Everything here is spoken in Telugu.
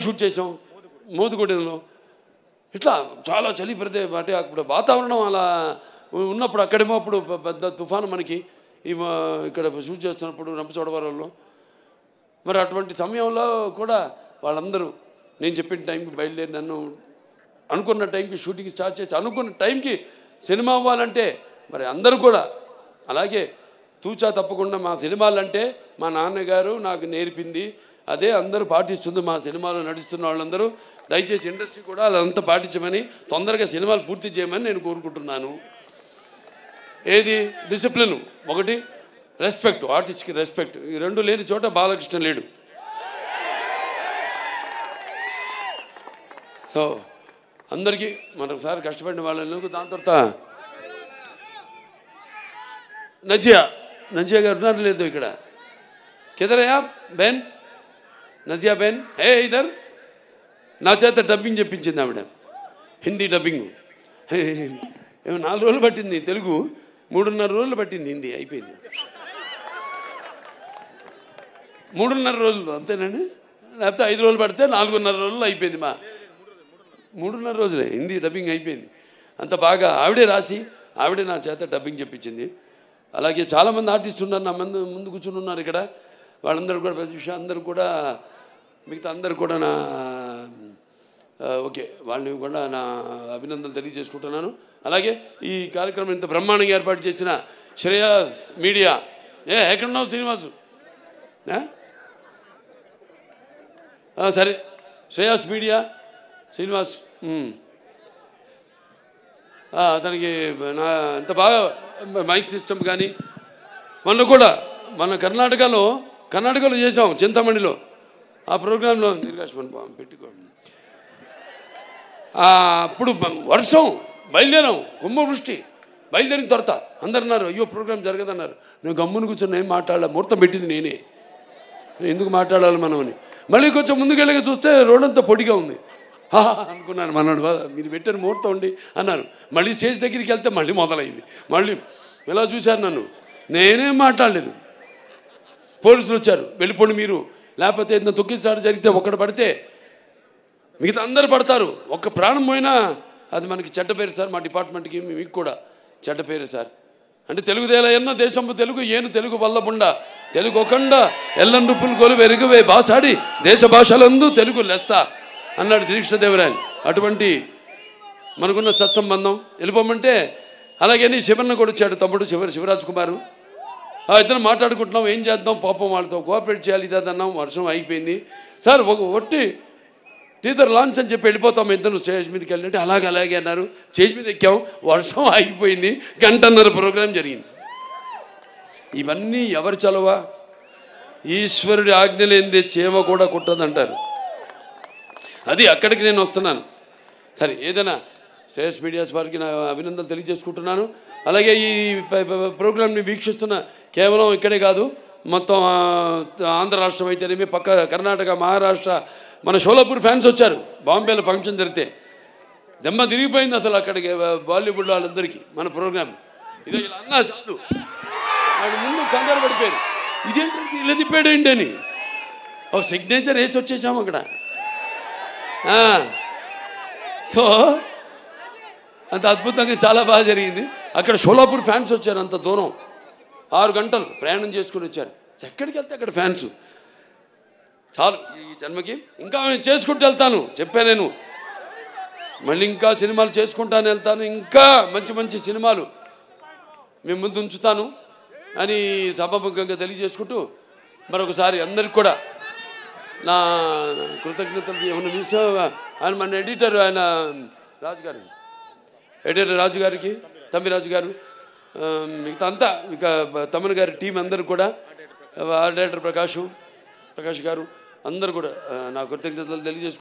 షూట్ చేసాం మోదుగూడెంలో. ఇట్లా చాలా చలి అంటే అప్పుడు వాతావరణం అలా ఉన్నప్పుడు అక్కడేమో అప్పుడు పెద్ద తుఫాను మనకి ఇక్కడ షూట్ చేస్తున్నప్పుడు రంపచోడవరంలో. మరి అటువంటి సమయంలో కూడా వాళ్ళందరూ నేను చెప్పిన టైంకి బయలుదేరి నన్ను అనుకున్న టైంకి షూటింగ్ స్టార్ట్ చేసి అనుకున్న టైంకి సినిమా అవ్వాలంటే మరి అందరూ కూడా అలాగే తూచా తప్పకుండా మా సినిమాలంటే మా నాన్నగారు నాకు నేర్పింది అదే అందరూ పాటిస్తుంది. మా సినిమాలో నడుస్తున్న వాళ్ళందరూ దయచేసి ఇండస్ట్రీ కూడా అదంతా పాటించమని తొందరగా సినిమాలు పూర్తి చేయమని నేను కోరుకుంటున్నాను. ఏది డిసిప్లిన్ ఒకటి, రెస్పెక్ట్, ఆర్టిస్ట్కి రెస్పెక్ట్, ఈ రెండు లేని చోట బాలకృష్ణ లేడు. సో అందరికీ మరొకసారి కష్టపడిన వాళ్ళకు. దాని తర్వాత నజియా గారు ఉన్నారు లేదు ఇక్కడ, కిదరయా బెన్, నజియా బెన్ హే ఇదర్. నా చేత డబ్బింగ్ చెప్పించింది ఆవిడ, హిందీ డబ్బింగ్. 4 రోజులు పట్టింది తెలుగు, 3.5 రోజులు పట్టింది హిందీ, అయిపోయింది. 3.5 రోజులు అంతేనండి, లేకపోతే 5 రోజులు పడితే 4.5 రోజులు అయిపోయింది. 3.5 రోజులే హిందీ డబ్బింగ్ అయిపోయింది. అంత బాగా ఆవిడే రాసి ఆవిడే నా చేత డబ్బింగ్ చెప్పించింది. అలాగే చాలామంది ఆర్టిస్టులు ఉన్నారు నా ముందు కూర్చుని ఉన్నారు ఇక్కడ. వాళ్ళందరూ కూడా ప్రతి విషయం అందరూ కూడా మిగతా అందరూ కూడా నా ఓకే వాళ్ళని కూడా నా అభినందనలు తెలియజేసుకుంటున్నాను. అలాగే ఈ కార్యక్రమం ఇంత బ్రహ్మాండంగా ఏర్పాటు చేసిన శ్రేయాస్ మీడియా, ఎక్కడున్నావు శ్రీనివాసు? సరే, శ్రేయాస్ మీడియా శ్రీనివాస్ అతనికి నా ఎంత బాగా మైక్ సిస్టమ్ కానీ మొన్న కూడా మన కర్ణాటకలో చేసాం చింతమణిలో. ఆ ప్రోగ్రాంలో నిర్గాషమని పెట్టుకో అప్పుడు వర్షం బయలుదేరాం, కుంభవృష్టి బయలుదేరిన తర్వాత అందరు అన్నారు అయ్యో ప్రోగ్రాం జరగదన్నారు. నేను గమ్మును కూర్చొని ఏం మాట్లాడాలి, ముహూర్తం పెట్టింది నేనే, ఎందుకు మాట్లాడాలి మనం అని. మళ్ళీ కొంచెం ముందుకెళ్ళగా చూస్తే రోడ్డంతా పొడిగా ఉంది. అనుకున్నాను మనోడు మీరు పెట్టిన ముహూర్తం ఉండి అన్నారు. మళ్ళీ స్టేజ్ దగ్గరికి వెళ్తే మళ్ళీ మొదలైంది. మళ్ళీ ఇలా చూశారు నన్ను, నేనేం మాట్లాడలేదు. పోలీసులు వచ్చారు, వెళ్ళిపోండి మీరు, లేకపోతే ఏదైనా తొక్కిసారి జరిగితే ఒక్కడు పడితే మిగతా అందరు పడతారు, ఒక్క ప్రాణం పోయినా అది మనకి చెడ్డ పేరు సార్, మా డిపార్ట్మెంట్కి మీకు కూడా చెడ్డ పేరు సార్. అంటే తెలుగుదేలా ఎన్న దేశంపు తెలుగు ఏను తెలుగు వల్లబుండ తెలుగు ఒకండ ఎల్లం రుప్పులు కొలు వెరుగువే భాషాడి దేశ భాషలందు తెలుగు లెస్త అన్నాడు శ్రీకృష్ణదేవరాయలు. అటువంటి మనకున్న సత్సంబంధం వెళ్ళిపోమంటే అలాగని శివన్న కూడా వచ్చాడు, తమ్ముడు శివరాజ్ కుమారు. ఇద్దరు మాట్లాడుకుంటున్నాం ఏం చేద్దాం, పాపం వాళ్ళతో కోఆపరేట్ చేయాలి ఇదన్నాం. వర్షం అయిపోయింది సార్, ఒట్టి టీజర్ లాంచ్ అని చెప్పి వెళ్ళిపోతాం ఇద్దరు స్టేజ్ మీదకి వెళ్ళినట్టు. అలాగే అన్నారు. స్టేజ్ మీద ఎక్కాం, వర్షం ఆగిపోయింది, 1.5 ప్రోగ్రాం జరిగింది. ఇవన్నీ ఎవరు చలవా? ఈశ్వరుడి ఆజ్ఞ లేనిదే చేమ కూడా కుట్టదంటారు. అది అక్కడికి నేను వస్తున్నాను. సరే, ఏదైనా శ్రేయస్ మీడియాస్ వారికి నా అభినందనలు తెలియజేసుకుంటున్నాను. అలాగే ఈ ప్రోగ్రాంని వీక్షిస్తున్న కేవలం ఇక్కడే కాదు, మొత్తం ఆంధ్ర రాష్ట్రం అయితేనేమి, పక్క కర్ణాటక, మహారాష్ట్ర, మన షోలాపూర్ ఫ్యాన్స్ వచ్చారు. బాంబేలో ఫంక్షన్ జరిగితే దెమ్మ తిరిగిపోయింది అసలు అక్కడికి బాలీవుడ్ వాళ్ళందరికీ మన ప్రోగ్రాం. ఇదే ఇలా అన్నా చాలు, వాడు ముందు కంగారు పడిపోయారు, ఇదేంటి ఇలా తిప్పాడు ఏంటి అని. ఒక సిగ్నేచర్ వేసి వచ్చేసాము అక్కడ. సో అంత అద్భుతంగా చాలా బాగా జరిగింది. అక్కడ షోలాపూర్ ఫ్యాన్స్ వచ్చారు, అంత దూరం 6 గంటలు ప్రయాణం చేసుకుని వచ్చారు. ఎక్కడికి వెళ్తే అక్కడ ఫ్యాన్స్. చాలు ఈ జన్మకి, ఇంకా నేను చేసుకుంటూ వెళ్తాను చెప్పాను నేను. మళ్ళీ ఇంకా సినిమాలు చేసుకుంటాను వెళ్తాను, ఇంకా మంచి మంచి సినిమాలు మేము ముందు ఉంచుతాను అని సభాముఖంగా తెలియజేసుకుంటూ మరొకసారి అందరికి కూడా నా కృతజ్ఞతలు. ఏమన్నా మిస్ ఆయన మన ఎడిటర్, ఆయన రాజుగారు, ఎడిటర్ రాజుగారికి, తమ్మిరాజు గారు, మిగతా అంతా ఇక తమ్మన్ గారి టీం అందరూ కూడా, ఆర్ట్ డైరెక్టర్ ప్రకాష్ గారు అందరూ కూడా నా కృతజ్ఞతలు తెలియజేసుకుంటారు.